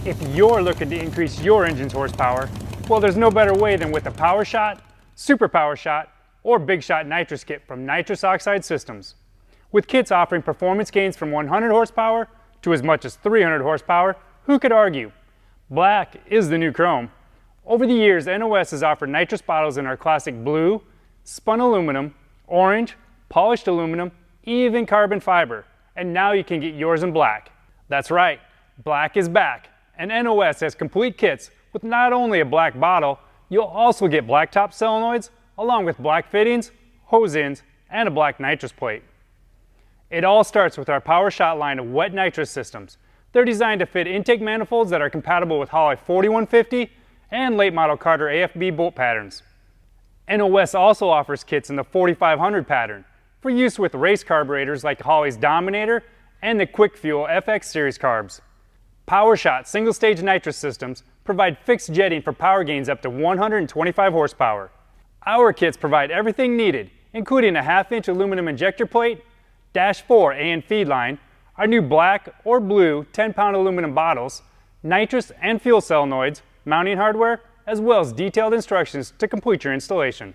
If you're looking to increase your engine's horsepower, well, there's no better way than with a Powershot, Super Powershot, or Big Shot Nitrous kit from Nitrous Oxide Systems. With kits offering performance gains from 100 horsepower to as much as 300 horsepower, who could argue? Black is the new chrome. Over the years, NOS has offered nitrous bottles in our classic blue, spun aluminum, orange, polished aluminum, even carbon fiber, and now you can get yours in black. That's right, black is back, and NOS has complete kits with not only a black bottle, you'll also get black top solenoids along with black fittings, hose ends, and a black nitrous plate. It all starts with our Powershot line of wet nitrous systems. They're designed to fit intake manifolds that are compatible with Holley 4150 and late model Carter AFB bolt patterns. NOS also offers kits in the 4500 pattern for use with race carburetors like Holley's Dominator and the Quick Fuel FX series carbs. Powershot single stage nitrous systems provide fixed jetting for power gains up to 125 horsepower. Our kits provide everything needed, including a 1/2-inch aluminum injector plate, Dash 4 AN feed line, our new black or blue 10-pound aluminum bottles, nitrous and fuel solenoids, mounting hardware, as well as detailed instructions to complete your installation.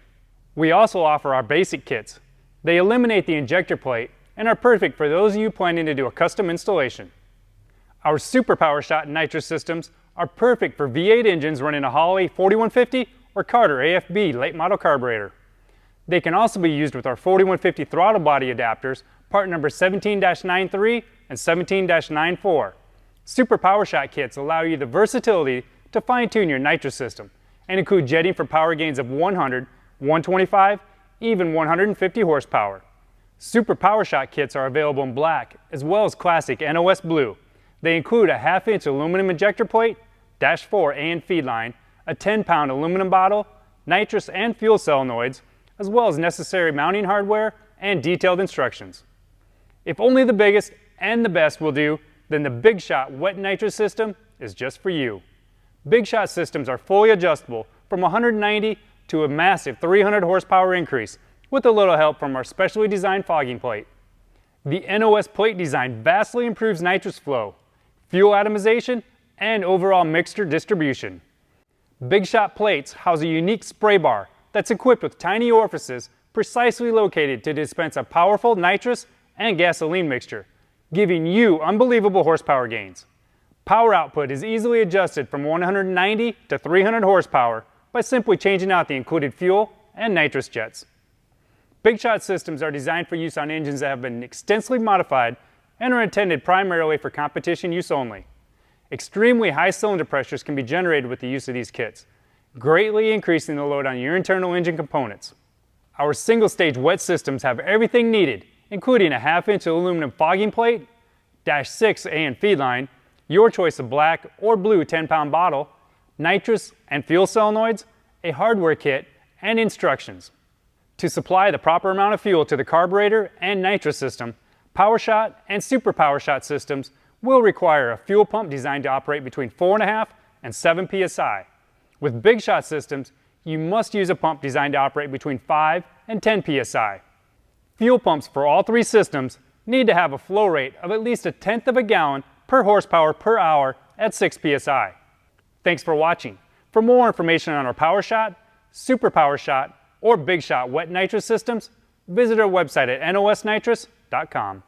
We also offer our basic kits. They eliminate the injector plate and are perfect for those of you planning to do a custom installation. Our Super Powershot nitrous systems are perfect for V8 engines running a Holley 4150 or Carter AFB late model carburetor. They can also be used with our 4150 throttle body adapters, part number 17-93 and 17-94. Super Powershot kits allow you the versatility to fine-tune your nitrous system and include jetting for power gains of 100, 125, even 150 horsepower. Super Powershot kits are available in black as well as classic NOS blue. They include a 1/2-inch aluminum injector plate, Dash 4 AN feed line, a 10-pound aluminum bottle, nitrous and fuel solenoids, as well as necessary mounting hardware and detailed instructions. If only the biggest and the best will do, then the Big Shot wet nitrous system is just for you. Big Shot systems are fully adjustable from 190 to a massive 300 horsepower increase with a little help from our specially designed fogging plate. The NOS plate design vastly improves nitrous flow, fuel atomization, and overall mixture distribution. Big Shot plates house a unique spray bar that's equipped with tiny orifices precisely located to dispense a powerful nitrous and gasoline mixture, giving you unbelievable horsepower gains. Power output is easily adjusted from 190 to 300 horsepower by simply changing out the included fuel and nitrous jets. Big Shot systems are designed for use on engines that have been extensively modified and are intended primarily for competition use only. Extremely high cylinder pressures can be generated with the use of these kits, greatly increasing the load on your internal engine components. Our single-stage wet systems have everything needed, including a 1/2-inch aluminum fogging plate, Dash 6 AN feed line, your choice of black or blue 10-pound bottle, nitrous and fuel solenoids, a hardware kit, and instructions. To supply the proper amount of fuel to the carburetor and nitrous system, Powershot and Super Powershot systems will require a fuel pump designed to operate between 4.5 and 7 psi. With Big Shot systems, you must use a pump designed to operate between 5 and 10 psi. Fuel pumps for all three systems need to have a flow rate of at least 1/10 of a gallon per horsepower per hour at 6 psi. Thanks for watching. For more information on our Powershot, Super Powershot, or Big Shot wet nitrous systems, visit our website at nosnitrous.com.